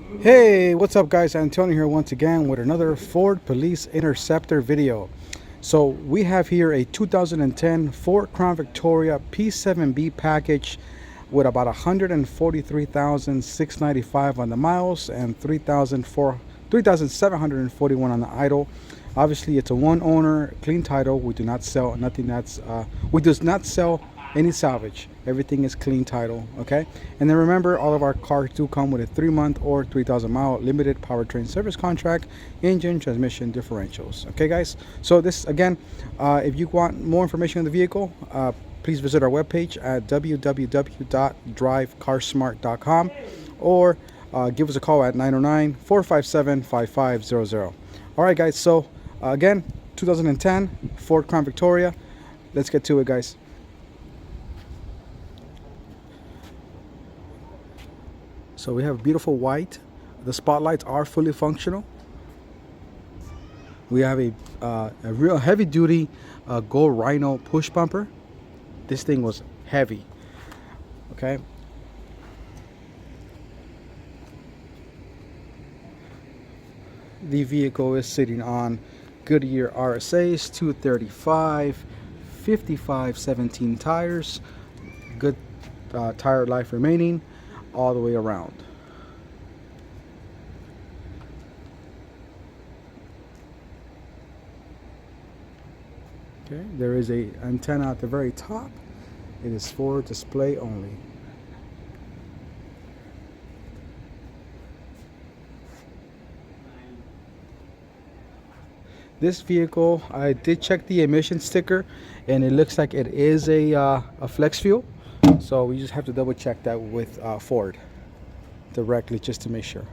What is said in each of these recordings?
Hey, what's up guys? Antonio here once again with another Ford Police Interceptor video. So we have here a 2010 Ford Crown Victoria P7B package with about 143,695 on the miles and 3,741 on the idle. Obviously, it's a one owner, clean title. We do not sell nothing we does not sell any salvage. Everything is clean title, okay? And then remember, all of our cars do come with a 3-month or 3,000 mile limited powertrain service contract, engine, transmission, differentials. Okay, guys. So this again, if you want more information on the vehicle, please visit our webpage at www.drivecarsmart.com or give us a call at 909-457-5500. All right, guys. So again, 2010 Ford Crown Victoria. Let's get to it, guys. So we have beautiful white. The spotlights are fully functional. We have a real heavy duty gold rhino push bumper. This thing was heavy. Okay. The vehicle is sitting on Goodyear RSA's 235 5517 tires. Good tire life remaining all the way around. Okay, there is a antenna at the very top. It is for display only. This vehicle, I did check the emission sticker, and it looks like it is a flex fuel. So we just have to double check that with Ford directly just to make sure.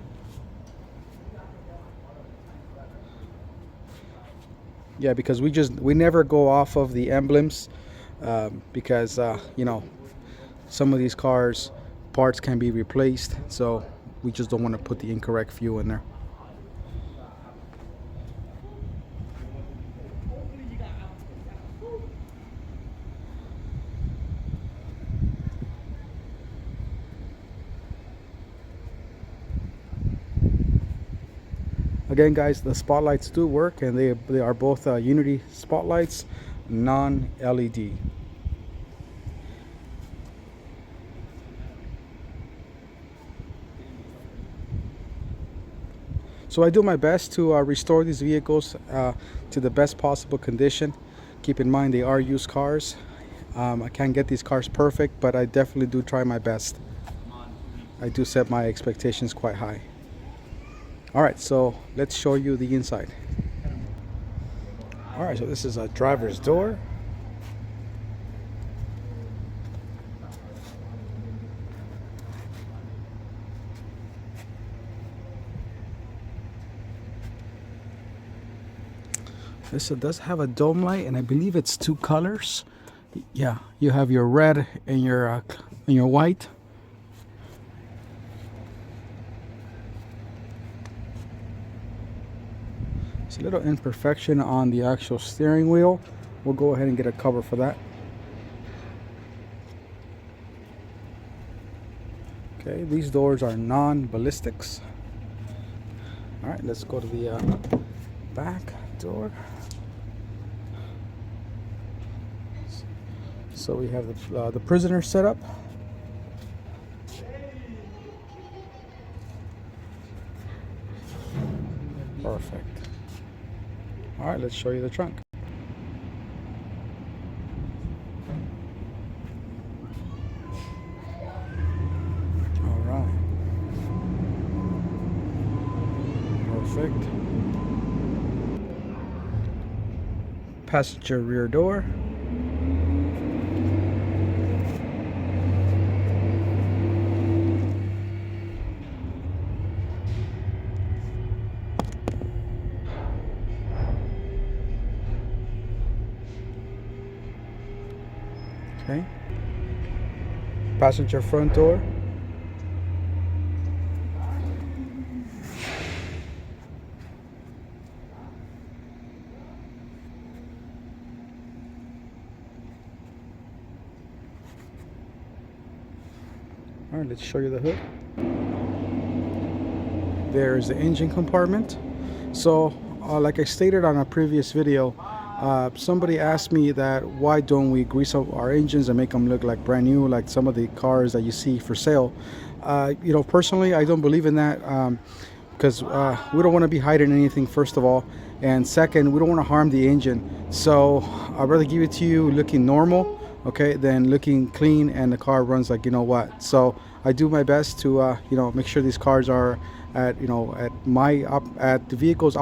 Yeah, because we never go off of the emblems because you know, some of these cars parts can be replaced, so we just don't want to put the incorrect fuel in there. Again, guys, the spotlights do work, and they are both Unity spotlights, non-LED. So I do my best to restore these vehicles to the best possible condition. Keep in mind they are used cars. I can't get these cars perfect, but I definitely do try my best. I do set my expectations quite high. Alright, so let's show you the inside. Alright, so this is a driver's door. This does have a dome light, and I believe it's 2 colors. Yeah, you have your red and your white. It's a little imperfection on the actual steering wheel. We'll go ahead and get a cover for that. Okay, these doors are non-ballistics. All right, let's go to the back door. So we have the prisoner setup. Perfect. All right, let's show you the trunk. All right. Perfect. Passenger rear door. Okay. Passenger front door. All right, let's show you the hood. there's the engine compartment. So like I stated on a previous video, somebody asked me that why don't we grease up our engines and make them look like brand new, like some of the cars that you see for sale. You know, personally, I don't believe in that, because we don't want to be hiding anything, first of all, and second, we don't want to harm the engine. So I'd rather give it to you looking normal, okay, than looking clean and the car runs like you know what. So I do my best to you know, make sure these cars are at, you know, at the vehicle's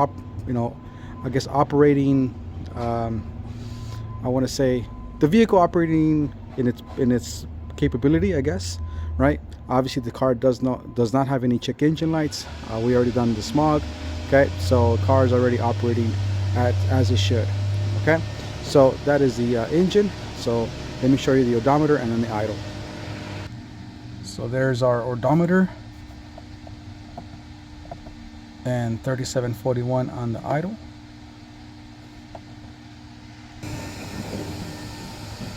you know, I guess operating, I want to say the vehicle operating in its capability, I guess, right? Obviously the car does not have any check engine lights. We already done the smog, okay, so the car is already operating as it should. Okay, so that is the engine. So let me show you the odometer and then the idle. So there's our odometer and 3741 on the idle.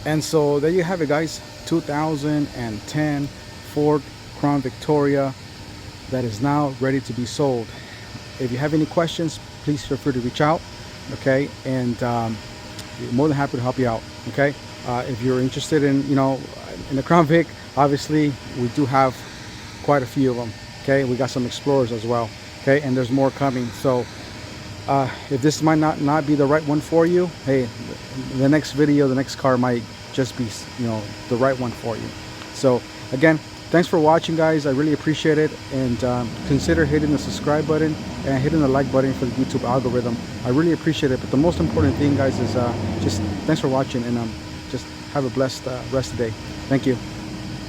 And so there you have it, guys. 2010 Ford Crown Victoria that is now ready to be sold. If you have any questions, please feel free to reach out, okay, and we're more than happy to help you out, okay. If you're interested in, you know, in the Crown Vic, obviously we do have quite a few of them, okay. We got some Explorers as well, okay, and there's more coming. So if this might not be the right one for you, hey, the next video, the next car might just be, you know, the right one for you. So again, thanks for watching, guys. I really appreciate it, and consider hitting the subscribe button and hitting the like button for the YouTube algorithm. I really appreciate it. But the most important thing, guys, is just thanks for watching, and just have a blessed rest of the day. Thank you.